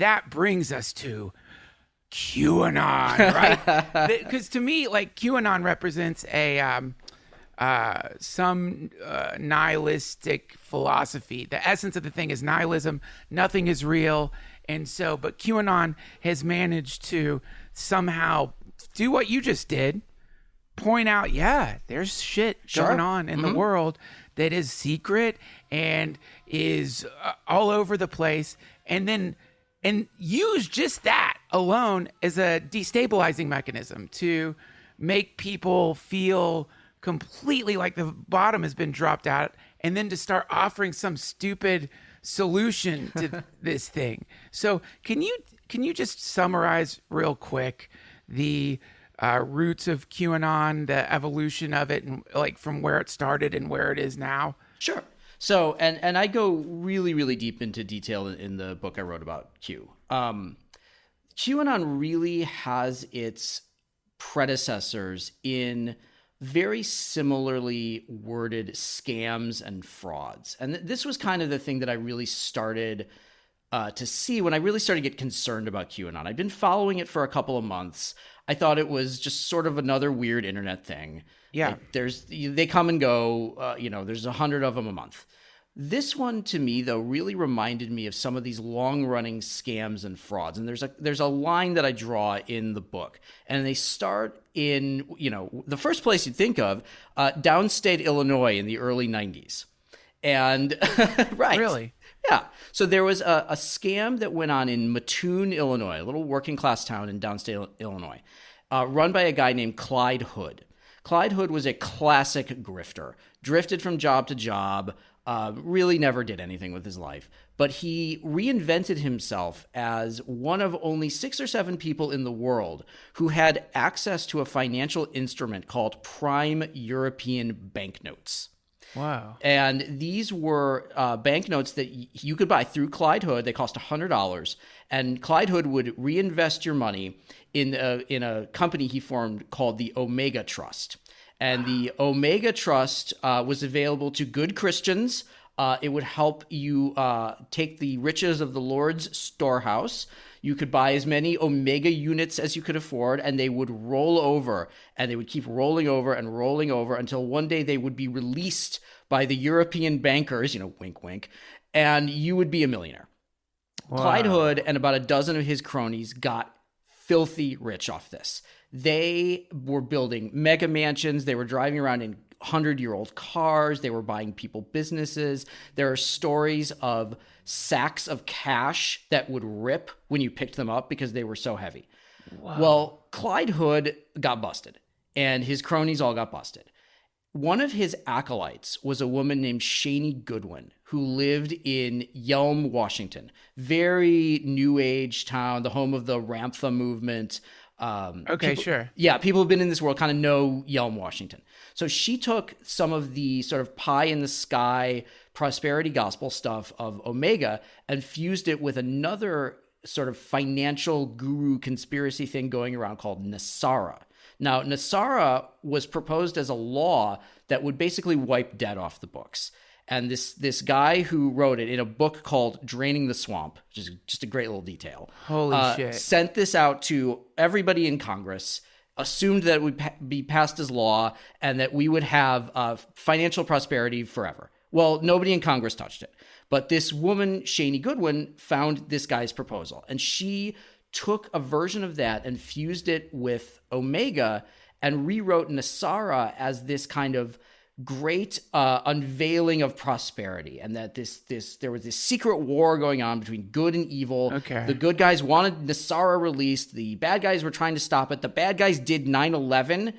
that brings us to QAnon, right? Because to me, like, QAnon represents some nihilistic philosophy. The essence of the thing is nihilism. Nothing is real. And so, but QAnon has managed to somehow do what you just did. Point out, yeah, there's shit going on in the world that is secret and is all over the place. And use just that alone as a destabilizing mechanism to make people feel completely like the bottom has been dropped out, and then to start offering some stupid solution to this thing. So can you just summarize real quick the roots of QAnon, the evolution of it, and like from where it started and where it is now? Sure. So, and I go really, really deep into detail in the book I wrote about Q. QAnon really has its predecessors in very similarly worded scams and frauds. And this was kind of the thing that I really started to see when I really started to get concerned about QAnon. I'd been following it for a couple of months. I thought it was just sort of another weird internet thing. Yeah. Like they come and go, there's 100 of them a month. This one, to me, though, really reminded me of some of these long-running scams and frauds. And there's a line that I draw in the book. And they start in, the first place you'd think of, downstate Illinois in the early 90s. And, right. Really? Yeah. So there was a scam that went on in Mattoon, Illinois, a little working-class town in downstate Illinois, run by a guy named Clyde Hood. Clyde Hood was a classic grifter, drifted from job to job, really never did anything with his life. But he reinvented himself as one of only 6 or 7 people in the world who had access to a financial instrument called prime European banknotes. Wow. And these were banknotes that you could buy through Clyde Hood. They cost $100. And Clyde Hood would reinvest your money in a company he formed called the Omega Trust. And the Omega Trust was available to good Christians. It would help you take the riches of the Lord's storehouse. You could buy as many Omega units as you could afford, and they would roll over, and they would keep rolling over and rolling over until one day they would be released by the European bankers, wink, wink, and you would be a millionaire. Wow. Clyde Hood and about a dozen of his cronies got filthy rich off this. They were building mega mansions. They were driving around in 100-year-old cars. They were buying people businesses. There are stories of sacks of cash that would rip when you picked them up because they were so heavy. Wow. Well, Clyde Hood got busted, and his cronies all got busted. One of his acolytes was a woman named Shani Goodwin, who lived in Yelm, Washington. Very new age town, the home of the Ramtha movement. Sure. Yeah, people who've been in this world kind of know Yelm, Washington. So she took some of the sort of pie in the sky prosperity gospel stuff of Omega and fused it with another sort of financial guru conspiracy thing going around called Nasara. Now, Nasara was proposed as a law that would basically wipe debt off the books. And this guy who wrote it in a book called Draining the Swamp, which is just a great little detail, Holy shit. Sent this out to everybody in Congress, assumed that it would be passed as law and that we would have financial prosperity forever. Well, nobody in Congress touched it. But this woman, Shani Goodwin, found this guy's proposal. And she took a version of that and fused it with Omega and rewrote Nasara as this kind of great unveiling of prosperity, and that there was this secret war going on between good and evil. Okay. The good guys wanted Nasara released. The bad guys were trying to stop it. The bad guys did 9/11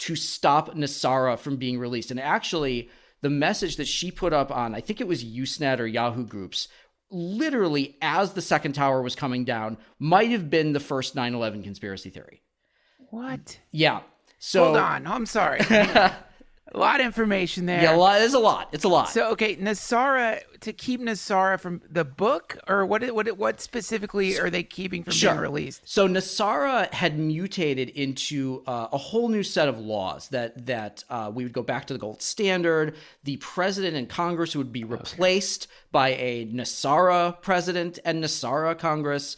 to stop Nasara from being released. And actually, the message that she put up on, I think it was Usenet or Yahoo Groups, literally as the second tower was coming down, might have been the first 9/11 conspiracy theory. What? Yeah. So hold on. I'm sorry. A lot of information there. Yeah, there's a lot. It's a lot. So, okay, Nasara, to keep Nassara from the book, or what specifically are they keeping from being released? So Nassara had mutated into a whole new set of laws that we would go back to the gold standard. The president and Congress would be replaced by a Nassara president and Nassara Congress.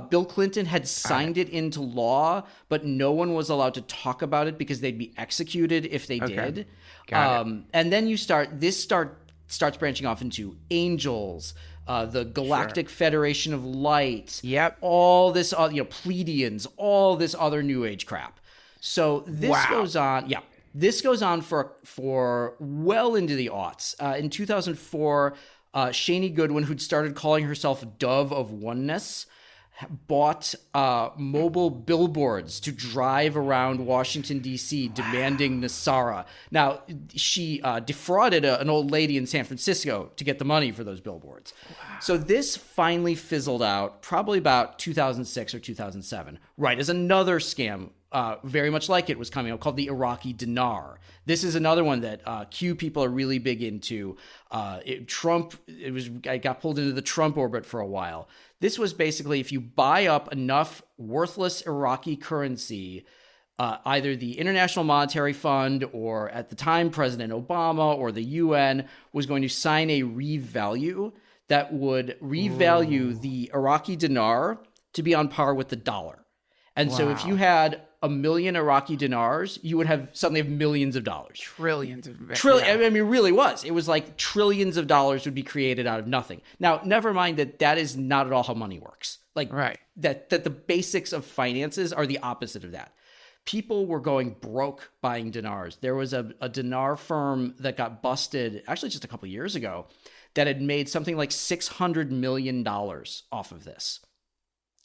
Bill Clinton had signed it into law, but no one was allowed to talk about it because they'd be executed if they did. And then starts branching off into angels, the Galactic Federation of Light, all this, Pleiadians, all this other New Age crap. So this goes on, this goes on for well into the aughts. In 2004, Shani Goodwin, who'd started calling herself Dove of Oneness, bought mobile billboards to drive around Washington, D.C. demanding Nassara. Now, she defrauded an old lady in San Francisco to get the money for those billboards. So this finally fizzled out probably about 2006 or 2007, right as another scam very much like it was coming out called the Iraqi dinar. This is another one that Q people are really big into. I got pulled into the Trump orbit for a while. This was basically if you buy up enough worthless Iraqi currency, either the International Monetary Fund or at the time President Obama or the UN was going to sign a revalue that would revalue the Iraqi dinar to be on par with the dollar. And so if you had 1 million Iraqi dinars, you would suddenly have millions of dollars. Trillions of I mean, it really was. It was like trillions of dollars would be created out of nothing. Now, never mind that is not at all how money works. Like that the basics of finances are the opposite of that. People were going broke buying dinars. There was a dinar firm that got busted actually just a couple of years ago that had made something like $600 million off of this.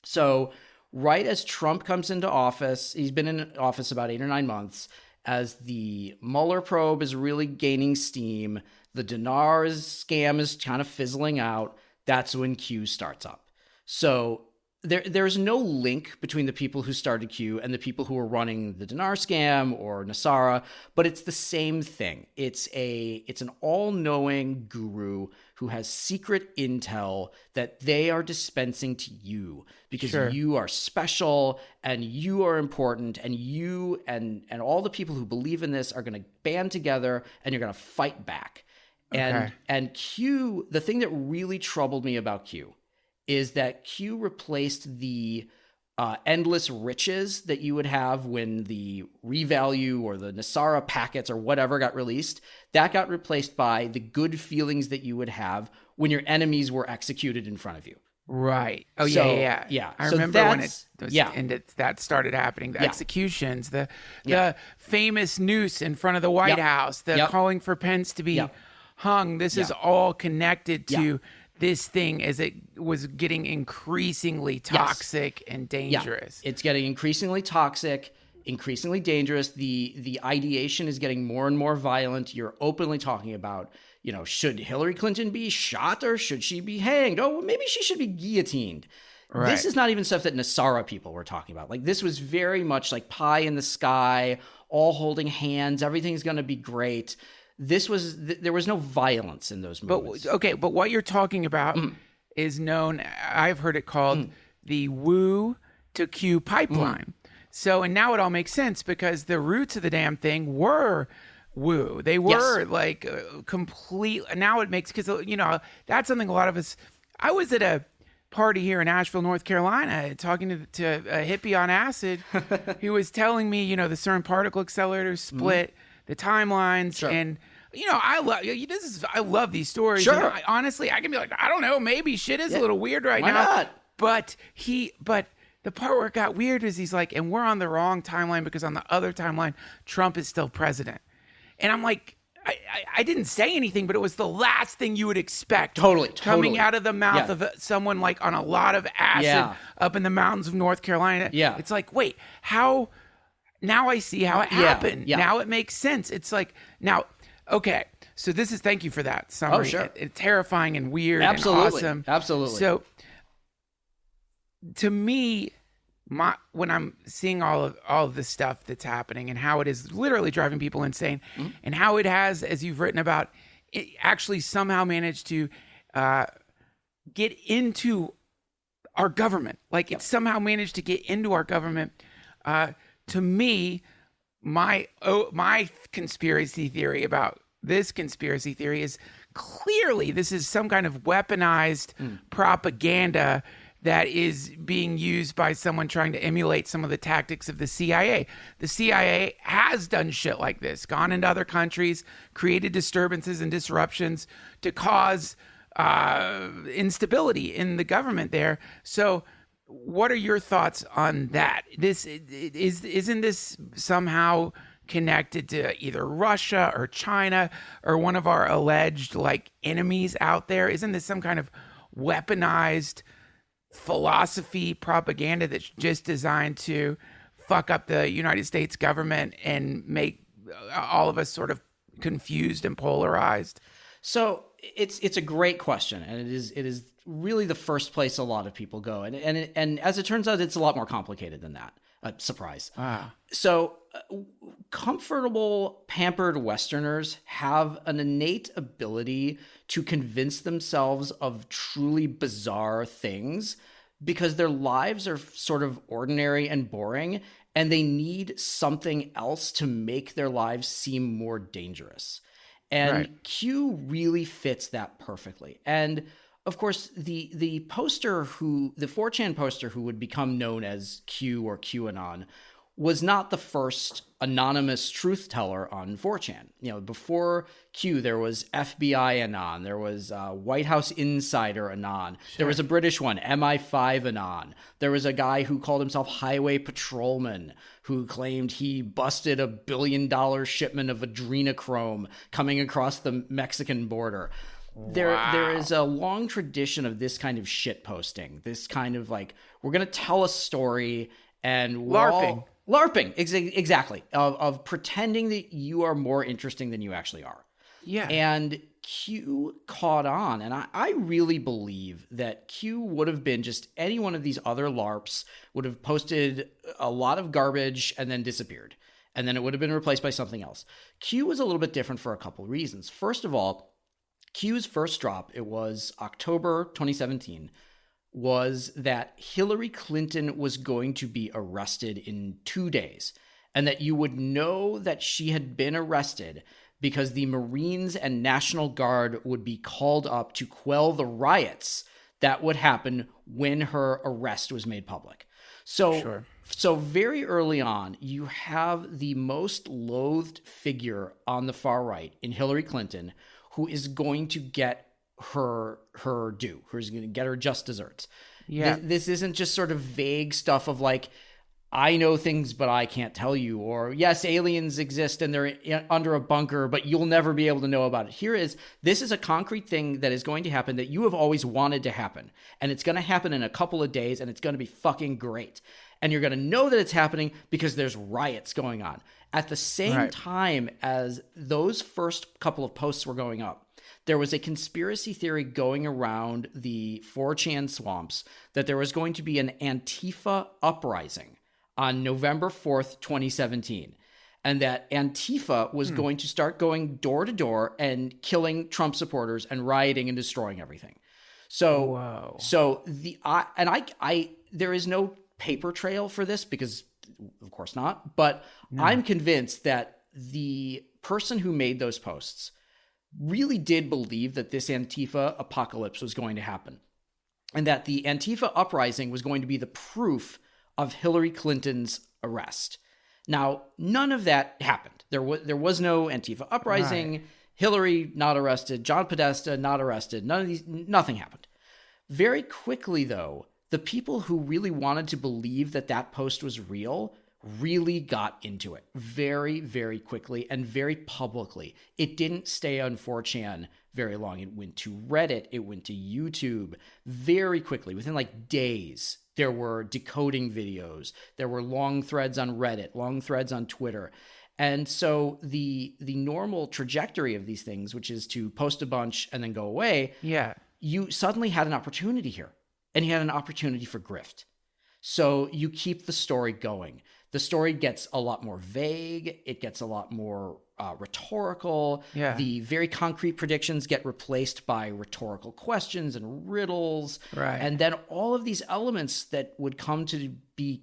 So right as Trump comes into office, he's been in office about 8 or 9 months, as the Mueller probe is really gaining steam, the dinar scam is kind of fizzling out, that's when Q starts up. So there's no link between the people who started Q and the people who were running the dinar scam or Nassara, but it's the same thing. It's an all-knowing guru who has secret intel that they are dispensing to you because you are special and you are important, and you and all the people who believe in this are going to band together and you're going to fight back. And Q, the thing that really troubled me about Q is that Q replaced the endless riches that you would have when the revalue or the Nassara packets or whatever got released. That got replaced by the good feelings that you would have when your enemies were executed in front of you. Right. Oh, yeah. I remember when that started happening. The executions, the famous noose in front of the White House, the calling for Pence to be hung. This is all connected to this thing as it was getting increasingly toxic and dangerous. It's getting increasingly toxic, increasingly dangerous. The ideation is getting more and more violent. You're openly talking about, should Hillary Clinton be shot or should she be hanged? Oh, maybe she should be guillotined. Right. This is not even stuff that Nassara people were talking about. Like, this was very much like pie in the sky, all holding hands. Everything's going to be great. There was no violence in those movies. But what you're talking about is known, I've heard it called the Wu to Q pipeline. So, and now it all makes sense because the roots of the damn thing were Wu. They were complete. Now it makes, because, that's something a lot of us, I was at a party here in Asheville, North Carolina, talking to a hippie on acid who was telling me, the CERN particle accelerator split, the timelines, and I love these stories. Sure. Honestly, I can be like, I don't know, maybe shit is a little weird right now. Why not? But the part where it got weird is he's like, and we're on the wrong timeline because on the other timeline, Trump is still president. And I'm like, I didn't say anything, but it was the last thing you would expect. Totally. Coming out of the mouth of someone like on a lot of acid up in the mountains of North Carolina. Yeah. It's like, wait, how? Now I see how it happened. Yeah. Now it makes sense. It's like, now, okay, so this is, thank you for that summary. Oh, sure. It's terrifying and weird and awesome. Absolutely. So to me, when I'm seeing all of this stuff that's happening and how it is literally driving people insane and how it has, as you've written about, it actually somehow managed to get into our government. Like it somehow managed to get into our government. To me, my conspiracy theory about this conspiracy theory is clearly this is some kind of weaponized propaganda that is being used by someone trying to emulate some of the tactics of the CIA. The CIA has done shit like this, gone into other countries, created disturbances and disruptions to cause instability in the government there. So what are your thoughts on that? Isn't this somehow connected to either Russia or China or one of our alleged like enemies out there? Isn't this some kind of weaponized philosophy propaganda that's just designed to fuck up the United States government and make all of us sort of confused and polarized? So it's a great question, and it is really the first place a lot of people go, and as it turns out, it's a lot more complicated than that. Surprise. So comfortable, pampered Westerners have an innate ability to convince themselves of truly bizarre things because their lives are sort of ordinary and boring, and they need something else to make their lives seem more dangerous. And Q really fits that perfectly. And of course, the poster the 4chan poster who would become known as Q or QAnon was not the first anonymous truth teller on 4chan. You know, before Q, there was FBI Anon, there was White House Insider Anon, there was a British one, MI5 Anon, there was a guy who called himself Highway Patrolman who claimed he busted $1 billion shipment of adrenochrome coming across the Mexican border. There is a long tradition of this kind of shit posting, this kind of like, we're going to tell a story and LARPing, exactly, of pretending that you are more interesting than you actually are. Yeah. And Q caught on, and I really believe that Q would have been just any one of these other LARPs, would have posted a lot of garbage and then disappeared. And then it would have been replaced by something else. Q was a little bit different for a couple of reasons. First of all, Q's first drop, it was October 2017, was that Hillary Clinton was going to be arrested in 2 days, and that you would know that she had been arrested because the Marines and National Guard would be called up to quell the riots that would happen when her arrest was made public. So very early on, you have the most loathed figure on the far right in Hillary Clinton, who is going to get her due, who's going to get her just desserts. Yeah. This isn't just sort of vague stuff of like, I know things, but I can't tell you, or yes, aliens exist and they're under a bunker, but you'll never be able to know about it. This is a concrete thing that is going to happen that you have always wanted to happen. And it's going to happen in a couple of days, and it's going to be fucking great. And you're going to know that it's happening because there's riots going on. At the same time as those first couple of posts were going up, there was a conspiracy theory going around the 4chan swamps that there was going to be an Antifa uprising on November 4th, 2017. And that Antifa was going to start going door to door and killing Trump supporters and rioting and destroying everything. So, there is no paper trail for this because of course not, but I'm convinced that the person who made those posts really did believe that this Antifa apocalypse was going to happen, and that the Antifa uprising was going to be the proof of Hillary Clinton's arrest. Now, none of that happened. There was no Antifa uprising. Hillary not arrested. John Podesta not arrested. Nothing happened. Very quickly, though, the people who really wanted to believe that that post was real really got into it very, very quickly and very publicly. It didn't stay on 4chan very long. It went to Reddit. It went to YouTube very quickly. Within like days, there were decoding videos. There were long threads on Reddit, long threads on Twitter. And so the normal trajectory of these things, which is to post a bunch and then go away, you suddenly had an opportunity here. And you had an opportunity for grift. So you keep the story going. The story gets a lot more vague. It gets a lot more rhetorical. Yeah. The very concrete predictions get replaced by rhetorical questions and riddles. Right. And then all of these elements that would come to be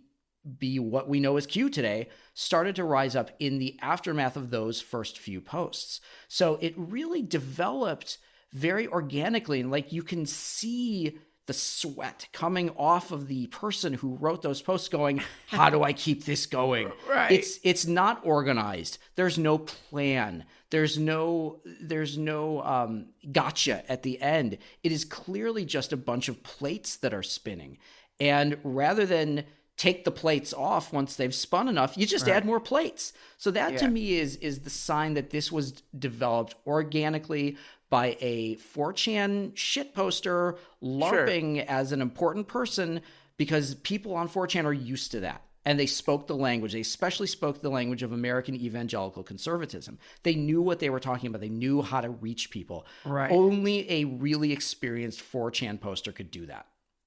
what we know as Q today started to rise up in the aftermath of those first few posts. So it really developed very organically, and like you can see the sweat coming off of the person who wrote those posts going, how do I keep this going? Right. It's not organized. There's no plan. There's no gotcha at the end. It is clearly just a bunch of plates that are spinning. And rather than take the plates off once they've spun enough, you just add more plates. So that to me is the sign that this was developed organically by a 4chan shit poster LARPing as an important person, because people on 4chan are used to that. And they spoke the language. They especially spoke the language of American evangelical conservatism. They knew what they were talking about. They knew how to reach people. Right. Only a really experienced 4chan poster could do that.